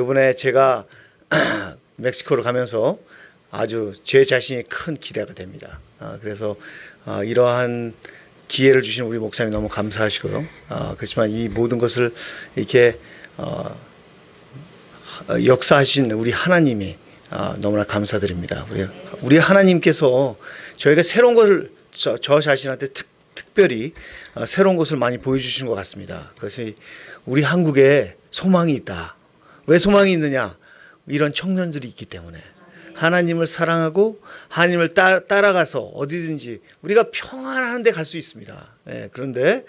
이번에 제가 멕시코를 가면서 아주 제 자신이 큰 기대가 됩니다. 그래서 이러한 기회를 주신 우리 목사님 너무 감사하시고요. 그렇지만 이 모든 것을 이렇게 역사하신 우리 하나님이 너무나 감사드립니다. 우리 하나님께서 저희가 새로운 것을 저 자신한테 특별히 새로운 것을 많이 보여주시는 것 같습니다. 그래서 우리 한국에 소망이 있다. 왜 소망이 있느냐? 이런 청년들이 있기 때문에 하나님을 사랑하고 하나님을 따라가서 어디든지 우리가 평안한 데 갈 수 있습니다. 그런데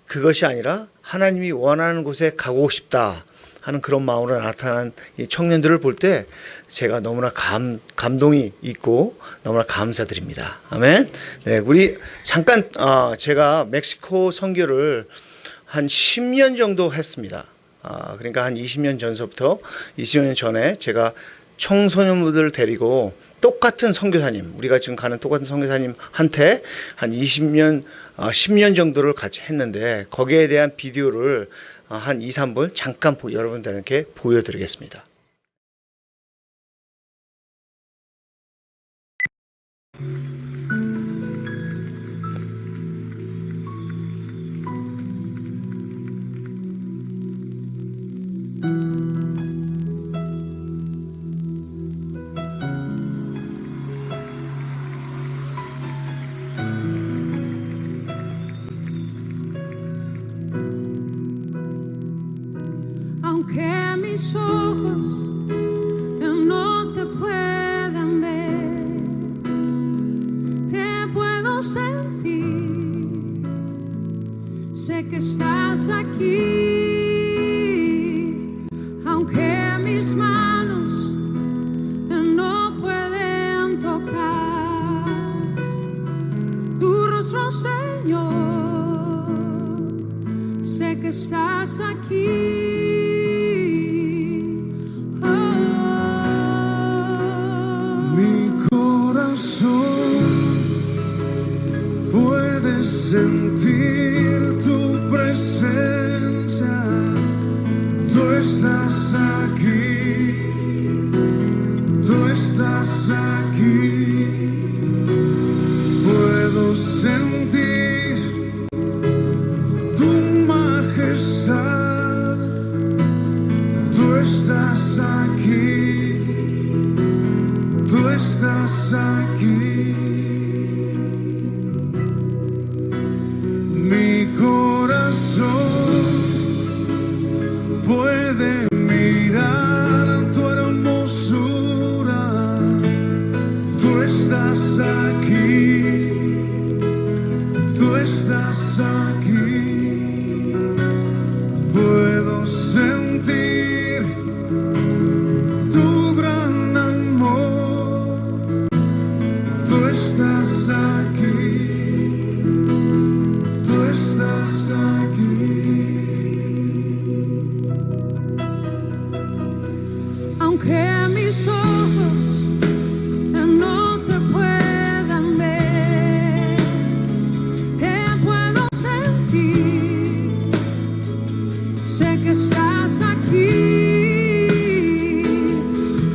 그것이 아니라 하나님이 원하는 곳에 가고 싶다 하는 그런 마음으로 나타난 이 청년들을 볼 때 제가 너무나 감동이 있고 너무나 감사드립니다. 아멘. 네, 우리 잠깐 제가 멕시코 선교를 한 10년 정도 했습니다. 그러니까 한 20년 전서부터 20년 전에 제가 청소년부들을 데리고 똑같은 선교사님, 우리가 지금 가는 똑같은 선교사님한테 한 10년 정도를 같이 했는데 거기에 대한 비디오를 한 2, 3분 잠깐 여러분들에게 보여드리겠습니다. Aunque mis ojos no te puedan ver, te puedo sentir, sé que estás aquí. Aunque mis manos no pueden tocar tu rostro, Señor, sé que estás aquí. Puedes sentir tu presencia, tú estás aquí, tú estás aquí. Puedo sentir tu majestad, tú estás aquí, tú estás aquí. Puede mirar tu hermosura, tú estás aquí, tú estás aquí. Puedo sentir tu gran amor, tú estás aquí, tú estás aquí. Aunque mis ojos no te puedan ver, te puedo sentir, sé que estás aquí.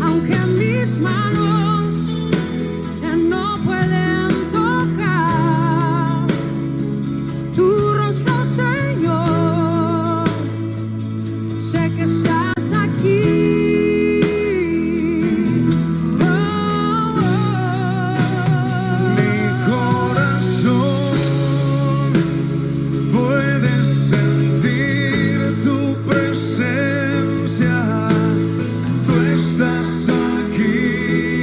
Aunque mis manos no pueden tocar tu rostro, Señor, sé que estás aquí. Tú estás aquí,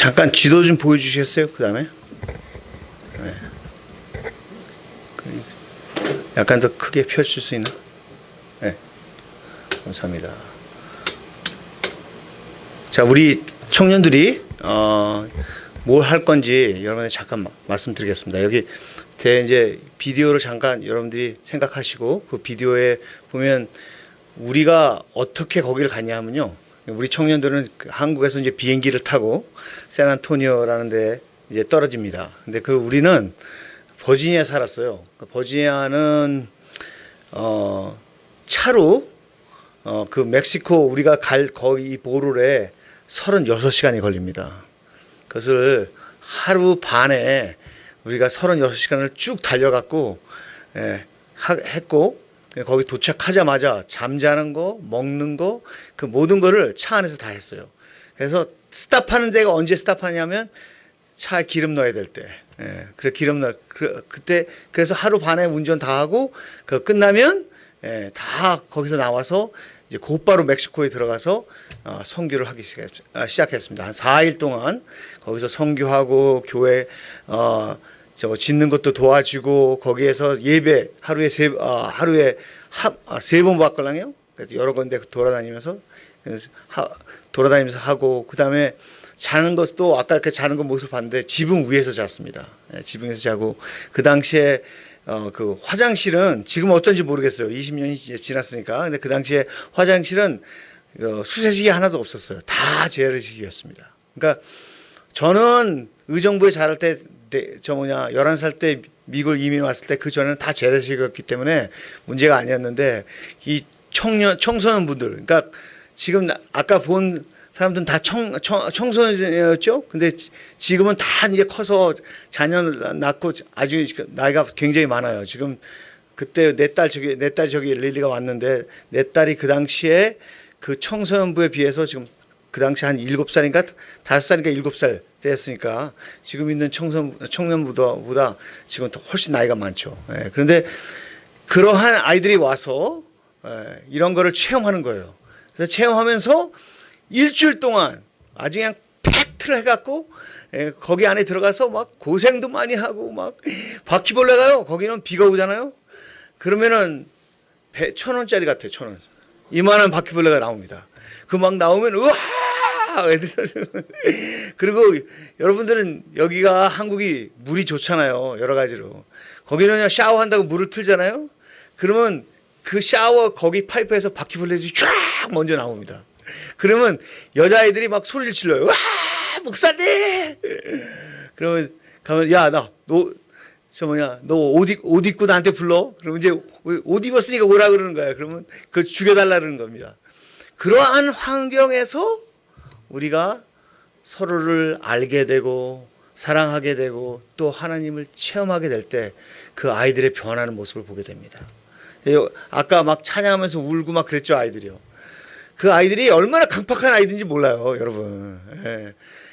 잠깐 지도 좀 보여주시겠어요? 그 다음에 약간 더 크게 펼칠 수 있나? 네, 감사합니다. 자, 우리 청년들이 뭘 할 건지 여러분들 잠깐 말씀드리겠습니다. 여기 제 이제 비디오를 잠깐 여러분들이 생각하시고 그 비디오에 보면 우리가 어떻게 거기를 갔냐 하면요. 우리 청년들은 한국에서 이제 비행기를 타고 샌안토니오라는 데 이제 떨어집니다. 근데 우리는 버지니아에 살았어요. 버지니아는 차로 그 멕시코 우리가 갈 거기 보로에 36시간이 걸립니다. 그것을 하루 반에 우리가 36시간을 쭉 달려갔고 했고 거기 도착하자마자 잠자는 거, 먹는 거, 그 모든 거를 차 안에서 다 했어요. 그래서 스탑하는 데가 언제 스탑하냐면 차에 기름 넣어야 될 때. 그래 기름 넣을 그때 그래서 하루 반에 운전 다 하고 그 끝나면 다 거기서 나와서 이제 곧바로 멕시코에 들어가서 선교를 하기 시작했습니다. 한 4일 동안 거기서 선교하고 교회 짓는 것도 도와주고 거기에서 예배 하루에 세 번 받걸랑요. 그래서 여러 군데 돌아다니면서 하고 그 다음에 자는 것도 아까 이렇게 자는 거 모습 봤는데 지붕 위에서 잤습니다. 지붕에서 자고 그 당시에 그 화장실은 지금 어떤지 모르겠어요. 20년이 지났으니까. 근데 그 당시에 화장실은 수세식이 하나도 없었어요. 다 재래식이었습니다. 그러니까 저는 의정부에 자랄 때 11살 때 미국을 이민 왔을 때 그 전에는 다 재래식이었기 때문에 문제가 아니었는데 이 청소년분들 그러니까 지금 아까 본 사람들은 다 청소년이었죠. 근데 지금은 다 이제 커서 자녀를 낳고 아주 나이가 굉장히 많아요. 지금 그때 내 딸 저기 릴리가 왔는데 내 딸이 그 당시에 그 청소년부에 비해서 지금 그 당시 한 7살인가 5살인가 7살 됐으니까 지금 있는 청년보다 지금 더 훨씬 나이가 많죠. 그런데 그러한 아이들이 와서 이런 거를 체험하는 거예요. 그래서 체험하면서 일주일 동안 아주 그냥 팩트를 해갖고 거기 안에 들어가서 막 고생도 많이 하고 막 바퀴벌레가요. 거기는 비가 오잖아요. 그러면은 1,000원짜리 같아요. 1,000원. 이만한 바퀴벌레가 나옵니다. 그 막 나오면 우와! 그리고 여러분들은 여기가 한국이 물이 좋잖아요. 여러 가지로. 거기는 그냥 샤워한다고 물을 틀잖아요. 그러면 그 샤워 거기 파이프에서 바퀴벌레들이 쫙 먼저 나옵니다. 그러면 여자아이들이 막 소리를 질러요. 와, 목사님! 그러면 가면 야, 너 옷 입고 나한테 불러? 그러면 이제 옷 입었으니까 오라 그러는 거야. 그러면 그거 죽여달라 그러는 겁니다. 그러한 환경에서 우리가 서로를 알게 되고 사랑하게 되고 또 하나님을 체험하게 될 때 그 아이들의 변하는 모습을 보게 됩니다. 아까 막 찬양하면서 울고 막 그랬죠, 아이들이요. 그 아이들이 얼마나 강팍한 아이들인지 몰라요, 여러분.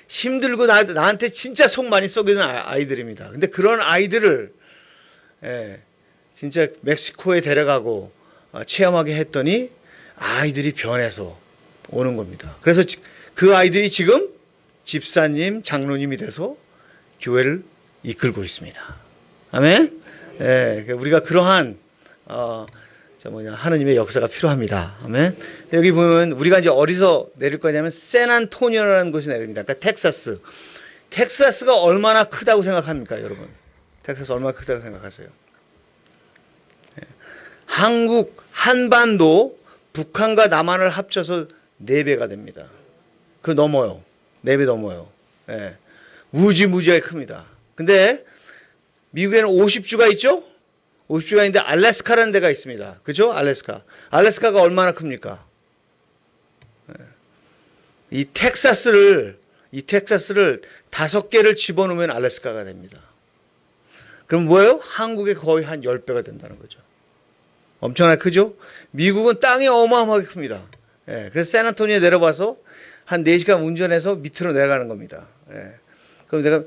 힘들고 나한테 진짜 속 많이 썩이는 아이들입니다. 근데 그런 아이들을 진짜 멕시코에 데려가고 체험하게 했더니 아이들이 변해서 오는 겁니다. 그래서 그 아이들이 지금 집사님, 장로님이 돼서 교회를 이끌고 있습니다. 아멘. 우리가 그러한 하느님의 역사가 필요합니다. 아멘. 여기 보면 우리가 이제 어디서 내릴 거냐면 샌안토니오라는 곳이 내립니다. 그러니까 텍사스. 텍사스가 얼마나 크다고 생각합니까, 여러분? 텍사스 얼마나 크다고 생각하세요? 한국 한반도 북한과 남한을 합쳐서 4배가 됩니다. 그 넘어요. 4배 넘어요. 무지하게 큽니다. 근데 미국에는 50주가 있죠? 50주가 있는데 알래스카라는 데가 있습니다. 그죠? 알래스카가 얼마나 큽니까? 이 텍사스를 5개를 집어넣으면 알래스카가 됩니다. 그럼 뭐예요? 한국의 거의 한 10배가 된다는 거죠. 엄청나게 크죠? 미국은 땅이 어마어마하게 큽니다. 그래서 샌안토니오에 내려와서 한 4시간 운전해서 밑으로 내려가는 겁니다. 그럼 내가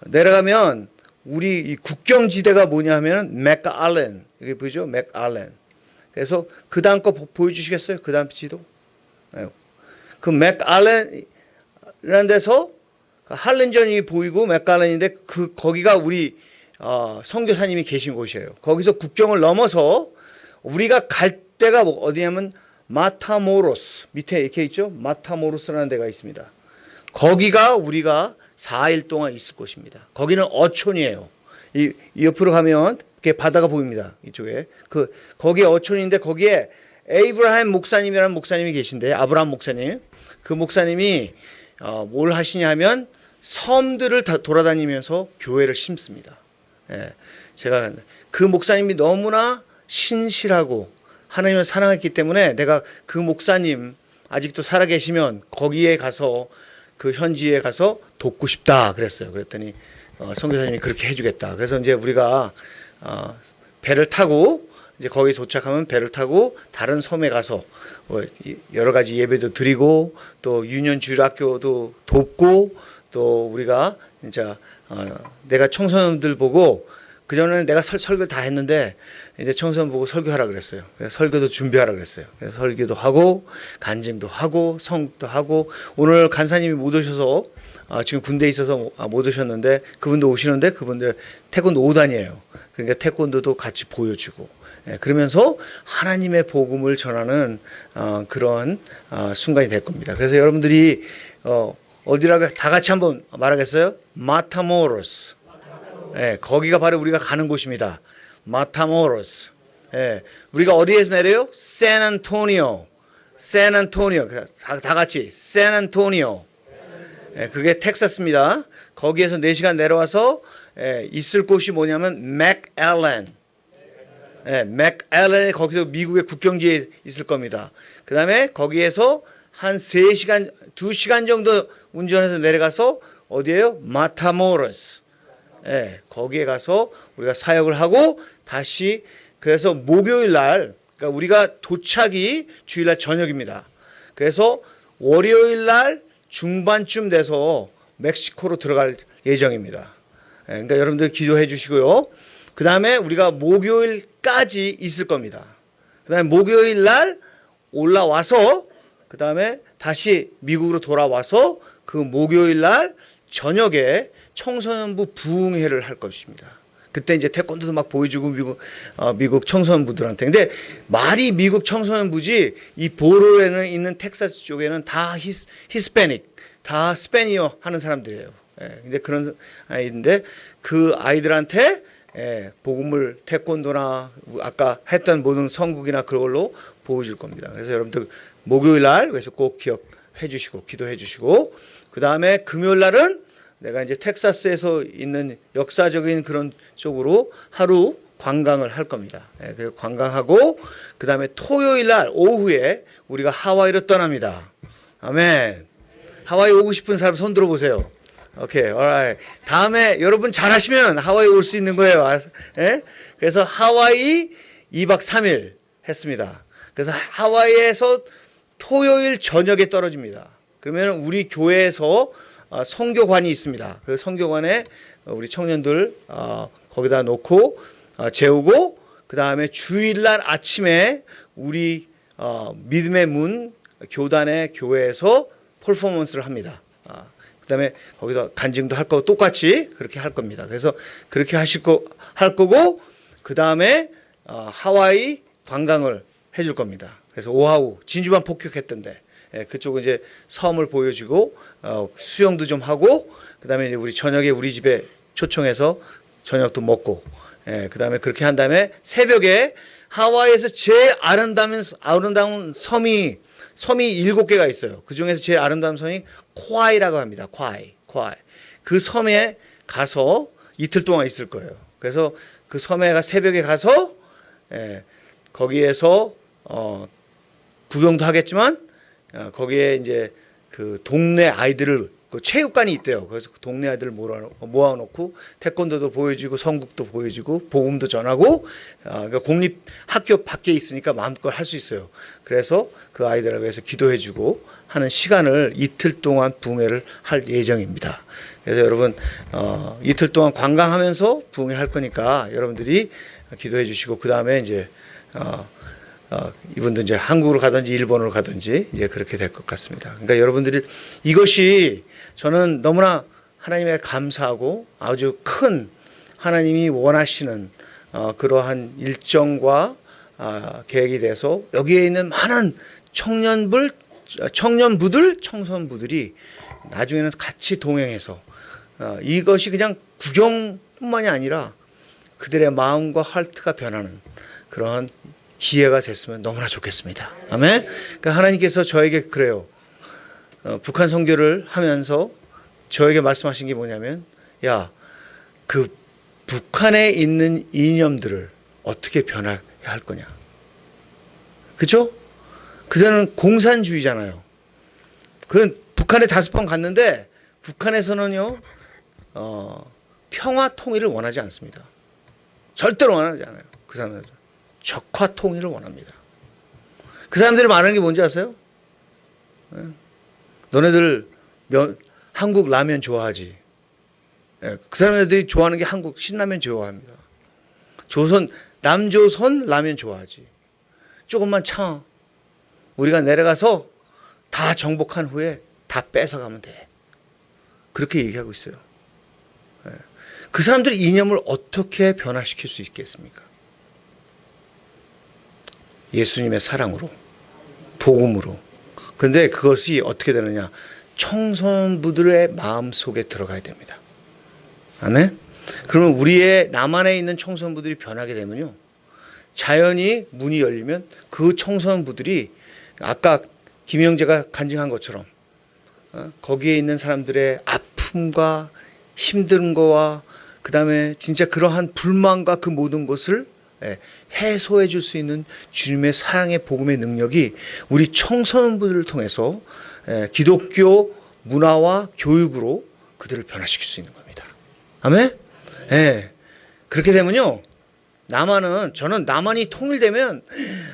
내려가면 우리 이 국경지대가 뭐냐 하면 맥알렌. 여기 보이죠? 맥알렌. 그래서 그 다음 거 보여주시겠어요? 그 다음 지도. 그 맥알렌이라는 데서 할렌전이 보이고 맥갈런인데 거기가 우리 선교사님이 계신 곳이에요. 거기서 국경을 넘어서 우리가 갈 데가 어디냐면 마타모로스, 밑에 이렇게 있죠. 마타모로스라는 데가 있습니다. 거기가 우리가 4일 동안 있을 곳입니다. 거기는 어촌이에요. 이 옆으로 가면 이렇게 바다가 보입니다. 이쪽에 거기에 어촌인데 거기에 에이브라함 목사님이라는 목사님이 계신데, 아브라함 목사님, 그 목사님이 뭘 하시냐면 섬들을 다 돌아다니면서 교회를 심습니다. 예, 제가 그 목사님이 너무나 신실하고 하나님을 사랑했기 때문에 내가 그 목사님 아직도 살아계시면 거기에 가서 그 현지에 가서 돕고 싶다 그랬어요. 그랬더니 선교사님이 그렇게 해주겠다. 그래서 이제 우리가 배를 타고 이제 거기 도착하면 배를 타고 다른 섬에 가서 여러 가지 예배도 드리고 또 유년 주일학교도 돕고 또 우리가 진짜 내가 청소년들 보고 그 전에는 내가 설교를 다 했는데 이제 청소년 보고 설교하라 그랬어요. 그래서 설교도 준비하라 그랬어요. 그래서 설교도 하고 간증도 하고 성도 하고 오늘 간사님이 못 오셔서 지금 군대에 있어서 못 오셨는데 그분도 오시는데 그분들 태권도 5단이에요. 그러니까 태권도도 같이 보여주고 그러면서 하나님의 복음을 전하는 그런 순간이 될 겁니다. 그래서 여러분들이 어디라고 다 같이 한번 말하겠어요? 마타모로스. 거기가 바로 우리가 가는 곳입니다. 마타모로스. 우리가 어디에서 내려요? 샌안토니오. 샌안토니오. 다 같이 샌안토니오. 그게 텍사스입니다. 거기에서 4시간 내려와서 있을 곳이 뭐냐면 맥앨런. 맥앨런이 거기서 미국의 국경지에 있을 겁니다. 그 다음에 거기에서 한 3시간, 2시간 정도 운전해서 내려가서 어디에요? 마타모로스. 거기에 가서 우리가 사역을 하고 다시 그래서 목요일 날 그러니까 우리가 도착이 주일날 저녁입니다. 그래서 월요일 날 중반쯤 돼서 멕시코로 들어갈 예정입니다. 그러니까 여러분들 기도해 주시고요. 그 다음에 우리가 목요일까지 있을 겁니다. 그 다음에 목요일 날 올라와서 그 다음에 다시 미국으로 돌아와서 그 목요일 날 저녁에 청소년부 부흥회를 할 것입니다. 그때 이제 태권도도 막 보여주고 미국 청소년부들한테. 근데 말이 미국 청소년부지 이 보로에는 있는 텍사스 쪽에는 다 히스패닉, 다 스페니어 하는 사람들이에요. 근데 그런 아이인데 그 아이들한테 복음을 태권도나 아까 했던 모든 성국이나 그걸로 보여줄 겁니다. 그래서 여러분들 목요일 날 그래서 꼭 기억해 주시고 기도해 주시고 그 다음에 금요일 날은 내가 이제 텍사스에서 있는 역사적인 그런 쪽으로 하루 관광을 할 겁니다. 그래서 관광하고 그 다음에 토요일 날 오후에 우리가 하와이로 떠납니다. 아멘. 하와이 오고 싶은 사람 손 들어보세요. 오케이, alright. 다음에 여러분 잘하시면 하와이 올 수 있는 거예요. 그래서 하와이 2박 3일 했습니다. 그래서 하와이에서 토요일 저녁에 떨어집니다. 그러면 우리 교회에서 선교관이 있습니다. 그 선교관에 우리 청년들 거기다 놓고 재우고 그 다음에 주일날 아침에 우리 믿음의 문 교단의 교회에서 퍼포먼스를 합니다. 그 다음에 거기서 간증도 할 거고 똑같이 그렇게 할 겁니다. 그래서 그렇게 할 거고 그 다음에 하와이 관광을 해줄 겁니다. 그래서 오하우 진주만 폭격했던데 그쪽은 이제 섬을 보여주고 수영도 좀 하고 그 다음에 이제 우리 저녁에 우리 집에 초청해서 저녁도 먹고 그 다음에 그렇게 한 다음에 새벽에 하와이에서 제일 아름다운 섬이 7개가 있어요. 그 중에서 제일 아름다운 섬이 코아이라고 합니다. 코아이. 그 섬에 가서 이틀 동안 있을 거예요. 그래서 그 섬에 새벽에 가서 거기에서 구경도 하겠지만 거기에 이제 그 동네 아이들을 그 체육관이 있대요. 그래서 그 동네 아이들을 모아놓고 태권도도 보여주고 성국도 보여주고 복음도 전하고 그러니까 공립 학교 밖에 있으니까 마음껏 할 수 있어요. 그래서 그 아이들을 위해서 기도해주고 하는 시간을 이틀 동안 부흥회를 할 예정입니다. 그래서 여러분 이틀 동안 관광하면서 부흥회 할 거니까 여러분들이 기도해 주시고 그 다음에 이제 이분도 이제 한국으로 가든지 일본으로 가든지 이제 그렇게 될 것 같습니다. 그러니까 여러분들이 이것이 저는 너무나 하나님에 감사하고 아주 큰 하나님이 원하시는 그러한 일정과 계획이 돼서 여기에 있는 많은 청소년부들이 나중에는 같이 동행해서 이것이 그냥 구경뿐만이 아니라 그들의 마음과 하트가 변하는 그러한 기회가 됐으면 너무나 좋겠습니다. 아멘. 그러니까 하나님께서 저에게 그래요. 북한 선교를 하면서 저에게 말씀하신 게 뭐냐면, 야, 그 북한에 있는 이념들을 어떻게 변화해야 할 거냐. 그죠? 그들은 공산주의잖아요. 그 북한에 5번 갔는데 북한에서는요, 평화 통일을 원하지 않습니다. 절대로 원하지 않아요. 그 사람들 적화 통일을 원합니다. 그 사람들이 말하는 게 뭔지 아세요? 너네들 한국 라면 좋아하지? 그 사람들이 좋아하는 게 한국 신라면 좋아합니다. 남조선 라면 좋아하지. 조금만 참아. 우리가 내려가서 다 정복한 후에 다 뺏어가면 돼. 그렇게 얘기하고 있어요. 그 사람들의 이념을 어떻게 변화시킬 수 있겠습니까? 예수님의 사랑으로, 복음으로. 그런데 그것이 어떻게 되느냐? 청소년부들의 마음 속에 들어가야 됩니다. 아멘? 그러면 우리의 남한에 있는 청소년부들이 변하게 되면요, 자연히 문이 열리면 그 청소년부들이 아까 김영재가 간증한 것처럼 거기에 있는 사람들의 아픔과 힘든 거와 그 다음에 진짜 그러한 불만과 그 모든 것을 해소해 줄 수 있는 주님의 사랑의 복음의 능력이 우리 청소년부들을 통해서 기독교 문화와 교육으로 그들을 변화시킬 수 있는 겁니다. 아멘? 그렇게 되면요, 저는 남한이 통일되면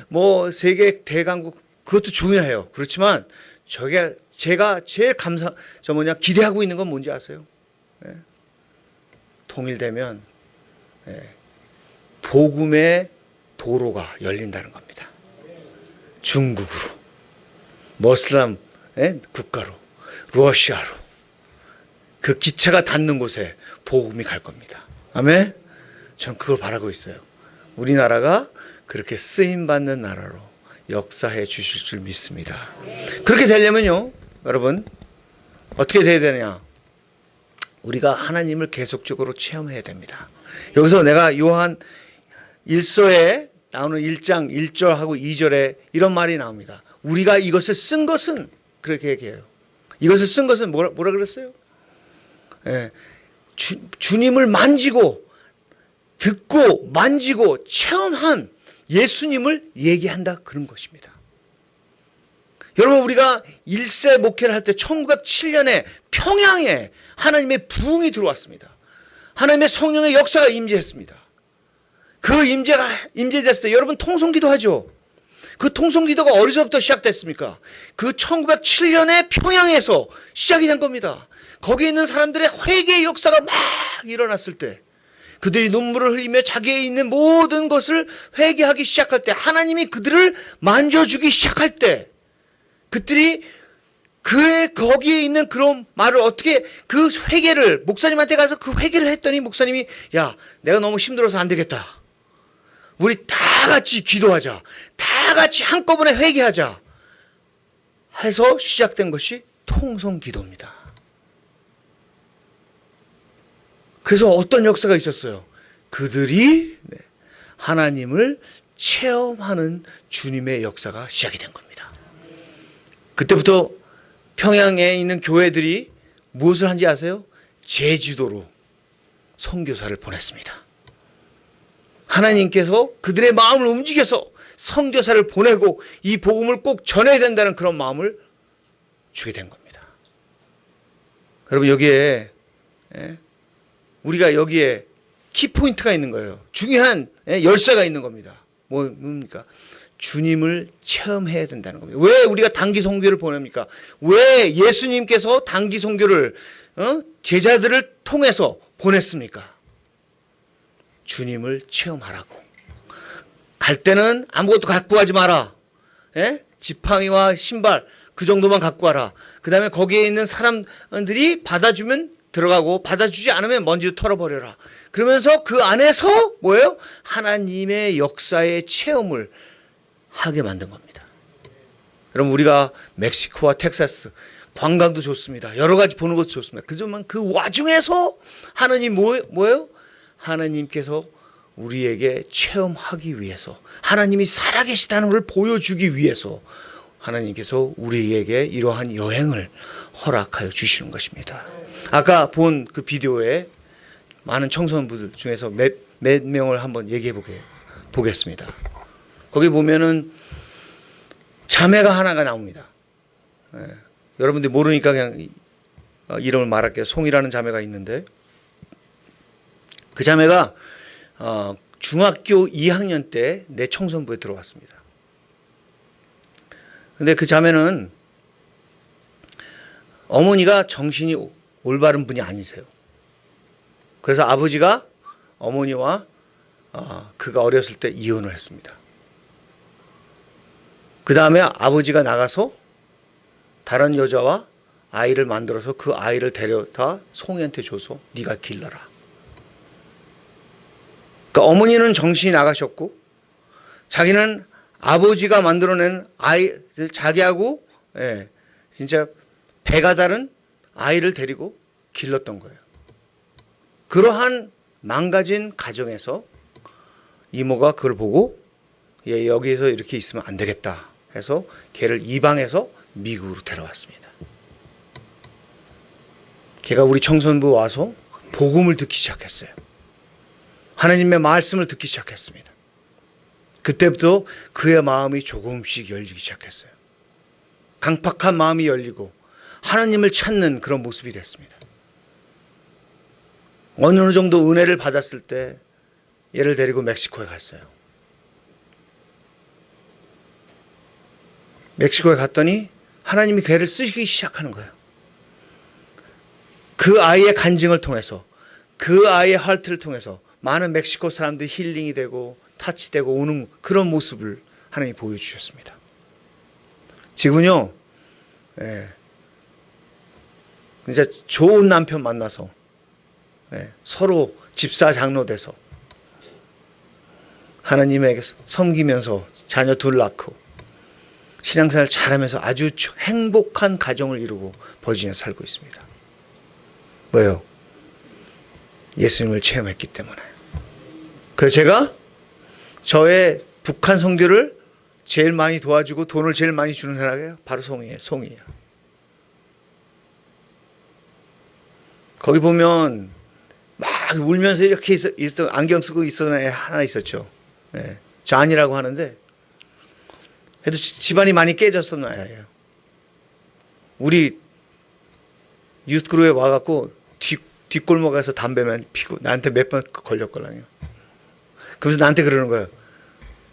뭐 세계 대강국 그것도 중요해요. 그렇지만 제가 제일 기대하고 있는 건 뭔지 아세요? 통일되면 복음의 도로가 열린다는 겁니다. 중국으로, 머슬람 국가로, 러시아로 그 기차가 닿는 곳에 복음이 갈 겁니다. 아멘? 저는 그걸 바라고 있어요. 우리나라가 그렇게 쓰임받는 나라로 역사해 주실 줄 믿습니다. 그렇게 되려면요, 여러분, 어떻게 돼야 되느냐? 우리가 하나님을 계속적으로 체험해야 됩니다. 여기서 내가 요한 1서에 나오는 1장 1절하고 2절에 이런 말이 나옵니다. 우리가 이것을 쓴 것은, 그렇게 얘기해요. 이것을 쓴 것은 뭐라 그랬어요? 주님을 만지고 듣고 만지고 체험한 예수님을 얘기한다, 그런 것입니다. 여러분, 우리가 1세 목회를 할 때 1907년에 평양에 하나님의 부흥이 들어왔습니다. 하나님의 성령의 역사가 임재했습니다. 그 임재됐을 때 여러분 통성기도 하죠. 그 통성기도가 어디서부터 시작됐습니까? 그 1907년에 평양에서 시작이 된 겁니다. 거기에 있는 사람들의 회개의 역사가 막 일어났을 때, 그들이 눈물을 흘리며 자기에 있는 모든 것을 회개하기 시작할 때, 하나님이 그들을 만져주기 시작할 때, 그들이 거기에 있는 그런 말을 어떻게, 그 회개를, 목사님한테 가서 그 회개를 했더니 목사님이, 야, 내가 너무 힘들어서 안 되겠다. 우리 다 같이 기도하자. 다 같이 한꺼번에 회개하자. 해서 시작된 것이 통성기도입니다. 그래서 어떤 역사가 있었어요? 그들이 하나님을 체험하는 주님의 역사가 시작이 된 겁니다. 그때부터 평양에 있는 교회들이 무엇을 한지 아세요? 제주도로 선교사를 보냈습니다. 하나님께서 그들의 마음을 움직여서 선교사를 보내고 이 복음을 꼭 전해야 된다는 그런 마음을 주게 된 겁니다. 여러분, 여기에 우리가 여기에 키포인트가 있는 거예요. 중요한 열쇠가 있는 겁니다. 뭡니까? 주님을 체험해야 된다는 겁니다. 왜 우리가 단기 선교를 보냅니까? 왜 예수님께서 단기 선교를 제자들을 통해서 보냈습니까? 주님을 체험하라고. 갈 때는 아무것도 갖고 가지 마라. 지팡이와 신발 그 정도만 갖고 와라. 그 다음에 거기에 있는 사람들이 받아주면 들어가고 받아주지 않으면 먼지도 털어버려라. 그러면서 그 안에서 뭐예요? 하나님의 역사의 체험을 하게 만든 겁니다. 여러분 우리가 멕시코와 텍사스 관광도 좋습니다. 여러 가지 보는 것도 좋습니다. 그지만 그 와중에서 하나님 뭐예요? 하나님께서 우리에게 체험하기 위해서 하나님이 살아계시다는 것을 보여주기 위해서 하나님께서 우리에게 이러한 여행을 허락하여 주시는 것입니다. 아까 본 그 비디오에 많은 청소년분들 중에서 몇 명을 한번 얘기해 보겠습니다. 거기 보면은 자매가 하나가 나옵니다. 여러분들이 모르니까 그냥 이름을 말할게요. 송이라는 자매가 있는데 그 자매가 중학교 2학년 때 내 청소년부에 들어왔습니다. 근데 그 자매는 어머니가 정신이 올바른 분이 아니세요. 그래서 아버지가 어머니와 그가 어렸을 때 이혼을 했습니다. 그 다음에 아버지가 나가서 다른 여자와 아이를 만들어서 그 아이를 데려다 송이한테 줘서 네가 길러라. 그러니까 어머니는 정신이 나가셨고 자기는 아버지가 만들어낸 아이 자기하고 진짜 배가 다른 아이를 데리고 길렀던 거예요. 그러한 망가진 가정에서 이모가 그걸 보고 얘 여기서 이렇게 있으면 안 되겠다 해서 걔를 이방해서 미국으로 데려왔습니다. 걔가 우리 청소년부 와서 복음을 듣기 시작했어요. 하나님의 말씀을 듣기 시작했습니다. 그때부터 그의 마음이 조금씩 열리기 시작했어요. 강팍한 마음이 열리고 하나님을 찾는 그런 모습이 됐습니다. 어느 정도 은혜를 받았을 때 얘를 데리고 멕시코에 갔어요. 멕시코에 갔더니 하나님이 걔를 쓰시기 시작하는 거예요. 그 아이의 간증을 통해서 그 아이의 하트를 통해서 많은 멕시코 사람들이 힐링이 되고 타치되고 오는 그런 모습을 하나님이 보여주셨습니다. 지금은요 진짜 좋은 남편 만나서 서로 집사 장로 돼서 하나님에게 섬기면서 자녀 둘 낳고 신앙생활 잘하면서 아주 행복한 가정을 이루고 버지니아에 살고 있습니다. 왜요? 예수님을 체험했기 때문에. 그래서 제가 저의 북한 선교를 제일 많이 도와주고 돈을 제일 많이 주는 사람이에요. 바로 송이에요. 거기 보면 막 울면서 이렇게 있었던 안경 쓰고 있었던 애 하나 있었죠. 잔이라고 하는데 그래도 집안이 많이 깨졌던 아이예요. 우리 유스그룹에 와갖고 뒷골목에서 담배만 피고 나한테 몇 번 걸렸거든요. 그래서 나한테 그러는 거예요.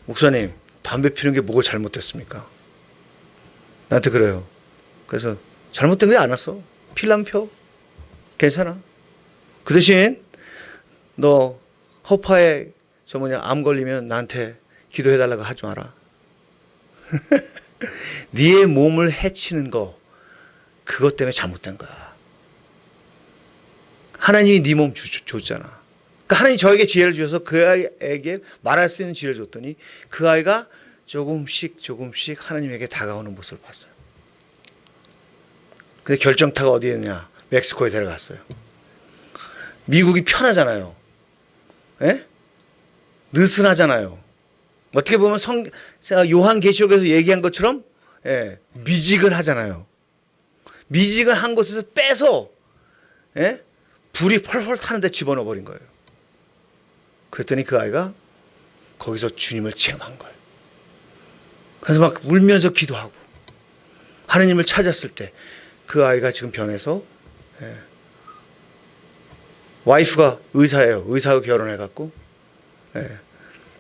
목사님, 담배 피우는 게 뭐가 잘못됐습니까? 나한테 그래요. 그래서 잘못된 게 안 왔어. 필라면 펴. 괜찮아. 그 대신 너 허파에 암 걸리면 나한테 기도해달라고 하지 마라. 네의 몸을 해치는 거 그것 때문에 잘못된 거야. 하나님이 네 몸 줬잖아. 그러니까 하나님이 저에게 지혜를 주셔서 그 아이에게 말할 수 있는 지혜를 줬더니 그 아이가 조금씩 하나님에게 다가오는 모습을 봤어요. 근데 결정타가 어디였냐? 멕시코에 데려갔어요. 미국이 편하잖아요. 느슨하잖아요. 어떻게 보면 요한계시록에서 얘기한 것처럼 미지근하잖아요. 미지근한 곳에서 빼서 불이 펄펄 타는데 집어넣어 버린 거예요. 그랬더니 그 아이가 거기서 주님을 체험한 거예요. 그래서 막 울면서 기도하고 하나님을 찾았을 때 그 아이가 지금 변해서 와이프가 의사예요. 의사하고 결혼해갖고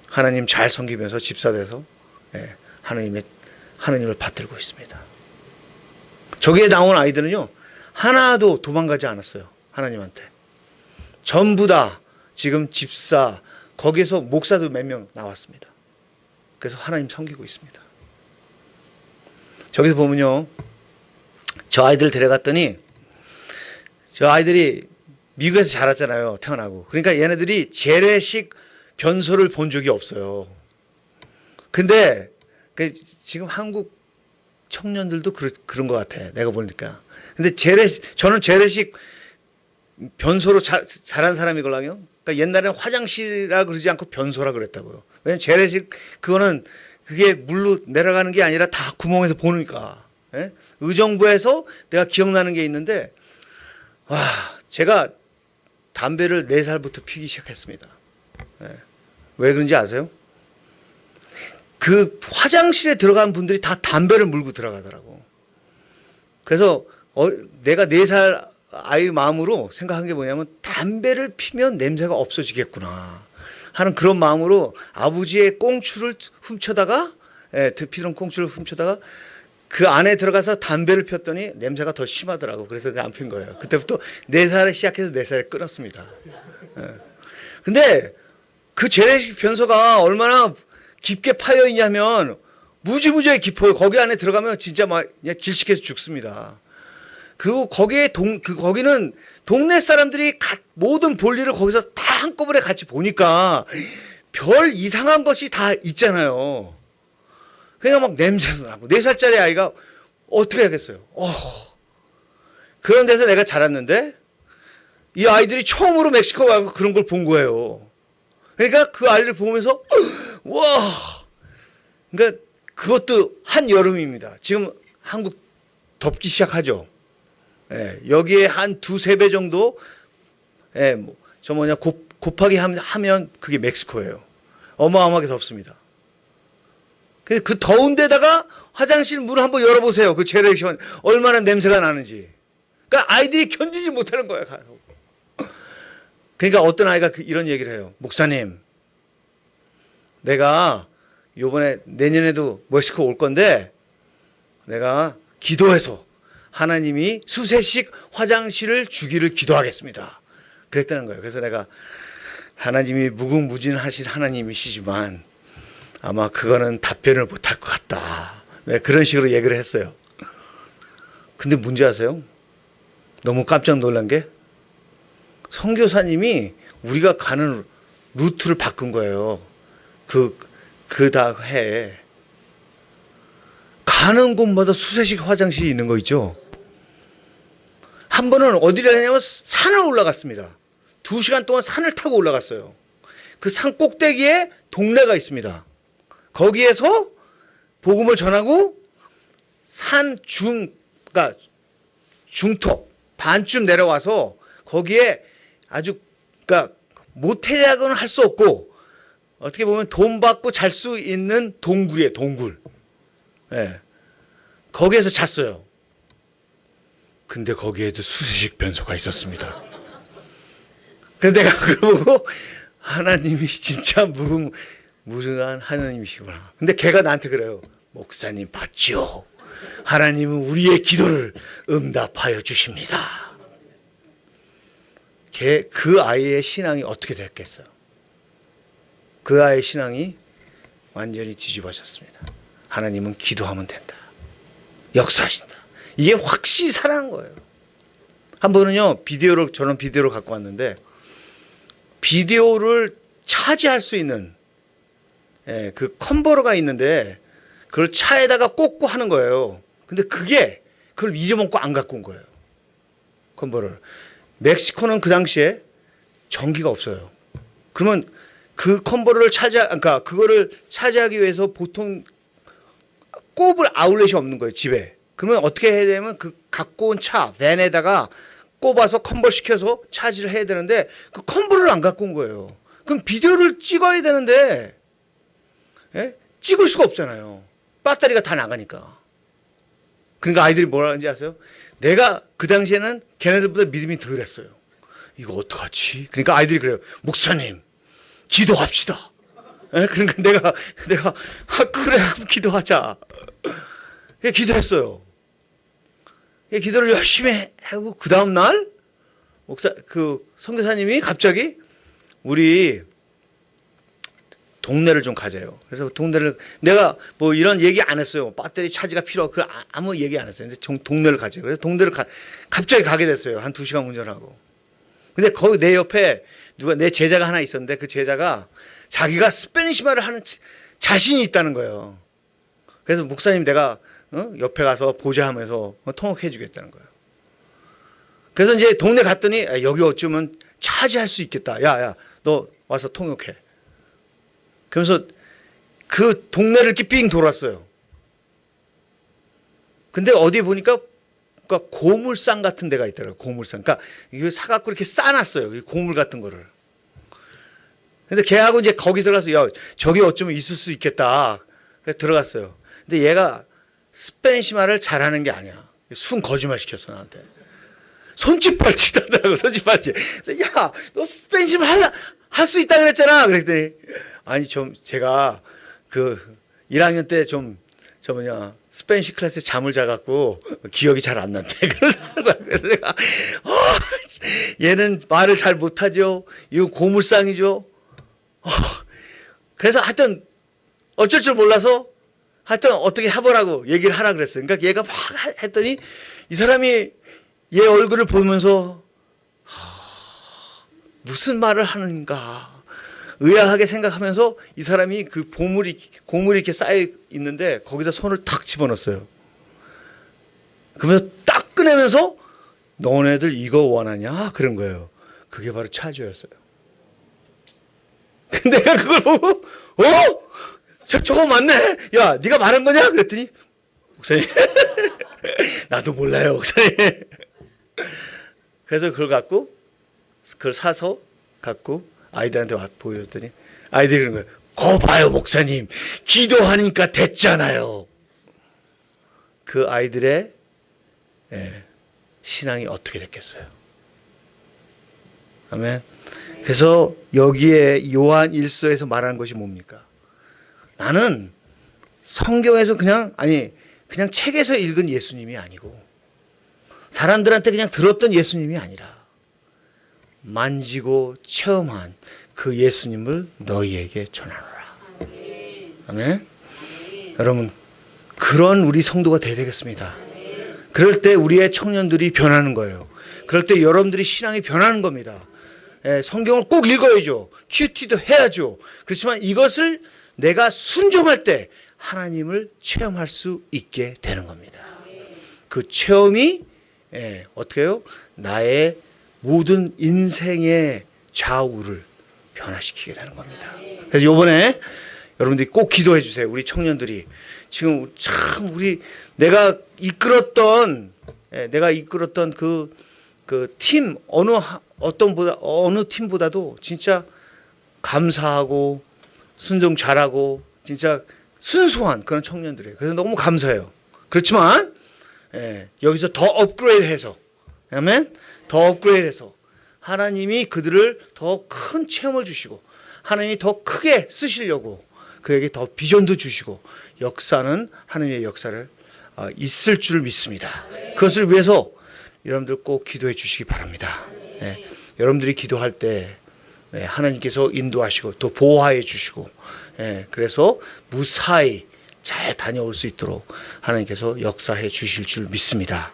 하나님 잘 섬기면서 집사돼서 하나님을 받들고 있습니다. 저기에 나온 아이들은요 하나도 도망가지 않았어요. 하나님한테 전부 다 지금 집사 거기에서 목사도 몇 명 나왔습니다. 그래서 하나님 섬기고 있습니다. 저기서 보면요 저 아이들 데려갔더니 저 아이들이 미국에서 자랐잖아요. 태어나고. 그러니까 얘네들이 재래식 변소를 본 적이 없어요. 근데 지금 한국 청년들도 그런 것 같아. 내가 보니까. 근데 저는 재래식 변소로 자란 사람이걸랑요. 그러니까 옛날에는 화장실이라 그러지 않고 변소라 그랬다고요. 왜냐면 재래식 그게 물로 내려가는 게 아니라 다 구멍에서 보니까. 예? 의정부에서 내가 기억나는 게 있는데, 와, 제가 담배를 4살부터 피기 시작했습니다. 예. 왜 그런지 아세요? 그 화장실에 들어간 분들이 다 담배를 물고 들어가더라고. 그래서 내가 4살 아이 마음으로 생각한 게 뭐냐면 담배를 피면 냄새가 없어지겠구나 하는 그런 마음으로 아버지의 꽁초를 훔쳐다가 피던 꽁초를 훔쳐다가 그 안에 들어가서 담배를 폈더니 냄새가 더 심하더라고. 그래서 내가 안 핀 거예요. 그때부터 4살에 시작해서 4살에 끊었습니다. 근데 그 재래식 변소가 얼마나 깊게 파여 있냐면 무지무지하게 깊어요. 거기 안에 들어가면 진짜 막 그냥 질식해서 죽습니다. 그리고 거기는 동네 사람들이 모든 볼일을 거기서 다 한꺼번에 같이 보니까 별 이상한 것이 다 있잖아요. 그러니까 막 냄새도 나고 4살짜리 아이가 어떻게 하겠어요. 그런 데서 내가 자랐는데 이 아이들이 처음으로 멕시코 가고 그런 걸 본 거예요. 그러니까 그 아이를 보면서 와, 그러니까 그것도 한여름입니다. 지금 한국 덥기 시작하죠. 예, 여기에 한 2-3배 정도, 곱하기 하면 그게 멕시코예요. 어마어마하게 덥습니다. 그 더운 데다가 화장실 문을 한번 열어보세요. 그 재래시원 얼마나 냄새가 나는지. 그러니까 아이들이 견디지 못하는 거예요. 그러니까 어떤 아이가 이런 얘기를 해요. 목사님, 내가 요번에 내년에도 멕시코 올 건데 내가 기도해서 하나님이 수세식 화장실을 주기를 기도하겠습니다. 그랬다는 거예요. 그래서 내가 하나님이 무궁무진하신 하나님이시지만 아마 그거는 답변을 못할 것 같다. 네, 그런 식으로 얘기를 했어요. 근데 문제 아세요? 너무 깜짝 놀란 게 선교사님이 우리가 가는 루트를 바꾼 거예요. 그 해에 가는 곳마다 수세식 화장실이 있는 거 있죠. 한 번은 어디를 가냐면 산을 올라갔습니다. 2시간 동안 산을 타고 올라갔어요. 그 산 꼭대기에 동네가 있습니다. 거기에서 복음을 전하고 그러니까 중턱 반쯤 내려와서 거기에 아주 그러니까 모텔이라고는 할 수 없고 어떻게 보면 돈 받고 잘 수 있는 동굴이에요. 동굴. 예. 거기에서 잤어요. 근데 거기에도 수세식 변소가 있었습니다. 그래서 내가 그거 보고 하나님이 진짜 무궁한 하나님이시구나. 근데 걔가 나한테 그래요. 목사님 봤죠? 하나님은 우리의 기도를 응답하여 주십니다. 그 아이의 신앙이 어떻게 됐겠어요? 그 아이의 신앙이 완전히 뒤집어졌습니다. 하나님은 기도하면 된다. 역사하신다. 이게 확실히 살아난 거예요. 한 번은요, 저는 비디오를 갖고 왔는데, 비디오를 차지할 수 있는, 그 컨버터가 있는데, 그걸 차에다가 꽂고 하는 거예요. 근데 그걸 잊어먹고 안 갖고 온 거예요. 컨버터를. 멕시코는 그 당시에 전기가 없어요. 그러면 그 컨버터를 그러니까 그거를 차지하기 위해서 보통 꼽을 아울렛이 없는 거예요, 집에. 그러면 어떻게 해야 되냐면 그 갖고 온 밴에다가 꼽아서 컨버터 시켜서 차지를 해야 되는데 그 컨버터를 안 갖고 온 거예요. 그럼 비디오를 찍어야 되는데 찍을 수가 없잖아요. 배터리가 다 나가니까. 그러니까 아이들이 뭐라 하는지 아세요? 내가 그 당시에는 걔네들보다 믿음이 덜했어요. 이거 어떡하지? 그러니까 아이들이 그래요. 목사님, 기도합시다. 그러니까 내가 그래, 한번 기도하자. 기도했어요. 기도를 열심히 하고 그 다음 날 선교사님이 갑자기 우리 동네를 좀 가자요. 그래서 동네를 내가 뭐 이런 얘기 안 했어요. 배터리 차지가 필요하고 아무 얘기 안 했어요. 근데 동네를 가자요. 그래서 동네를 갑자기 가게 됐어요. 한 2시간 운전하고. 근데 거기 내 옆에 내 제자가 하나 있었는데 그 제자가 자기가 스페니시 말을 하는 자신이 있다는 거예요. 그래서 목사님 내가 옆에 가서 보자 하면서 통역해 주겠다는 거예요. 그래서 이제 동네 갔더니 여기 어쩌면 차지할 수 있겠다. 야, 너 와서 통역해. 그러면서 그 동네를 이렇게 삥 돌았어요. 근데 어디 보니까 그러니까 고물상 같은 데가 있더라고요. 고물상. 그러니까 이거 사갖고 이렇게 싸놨어요. 고물 같은 거를. 근데 걔하고 이제 거기 들어가서 야, 저기 어쩌면 있을 수 있겠다. 그래서 들어갔어요. 근데 얘가 스페니시 말을 잘하는 게 아니야. 순 거짓말 시켰어, 나한테. 손짓발짓 하더라고, 손짓발짓. 그래서 야, 너 스페니시 말 할 수 있다 그랬잖아. 그랬더니 아니, 제가 그 1학년 때 스페니시 클래스에 잠을 자갖고 기억이 잘 안 난대. 그래서 내가 얘는 말을 잘 못하죠. 이거 고물상이죠. 그래서 하여튼 어쩔 줄 몰라서 하여튼 어떻게 해보라고 얘기를 하라 그랬어요. 그러니까 얘가 막 했더니 이 사람이 얘 얼굴을 보면서 무슨 말을 하는가 의아하게 생각하면서 이 사람이 그 고물이 이렇게 쌓여 있는데 거기다 손을 탁 집어넣었어요. 그러면서 딱 꺼내면서 너네들 이거 원하냐 그런 거예요. 그게 바로 차주였어요. 근데 내가 그걸 보고 저거 맞네. 야, 네가 말한 거냐? 그랬더니 목사님 나도 몰라요, 목사님. 그래서 그걸 사서 갖고 아이들한테 보여줬더니 아이들이 그런 거예요. 거 봐요, 목사님. 기도하니까 됐잖아요. 그 아이들의 신앙이 어떻게 됐겠어요? 아멘. 그래서 여기에 요한 1서에서 말하는 것이 뭡니까? 나는 성경에서 그냥 책에서 읽은 예수님이 아니고 사람들한테 그냥 들었던 예수님이 아니라 만지고 체험한 그 예수님을 너희에게 전하노라. 아멘. 여러분, 그런 우리 성도가 돼야 되겠습니다. 그럴 때 우리의 청년들이 변하는 거예요. 그럴 때 여러분들이 신앙이 변하는 겁니다. 성경을 꼭 읽어야죠. 큐티도 해야죠. 그렇지만 이것을 내가 순종할 때 하나님을 체험할 수 있게 되는 겁니다. 그 체험이 어떻게 해요? 나의 모든 인생의 좌우를 변화시키게 되는 겁니다. 그래서 이번에 여러분들이 꼭 기도해 주세요. 우리 청년들이 지금 참 내가 이끌었던 그 팀 어느 팀보다도 진짜 감사하고 순종 잘하고 진짜 순수한 그런 청년들이에요. 그래서 너무 감사해요. 그렇지만 여기서 더 업그레이드해서, 아멘, 더 업그레이드해서 하나님이 그들을 더 큰 체험을 주시고 하나님이 더 크게 쓰시려고 그에게 더 비전도 주시고 역사는 하나님의 역사를 있을 줄 믿습니다. 그것을 위해서 여러분들 꼭 기도해 주시기 바랍니다. 여러분들이 기도할 때 하나님께서 인도하시고 또 보호해 주시고 그래서 무사히 잘 다녀올 수 있도록 하나님께서 역사해 주실 줄 믿습니다.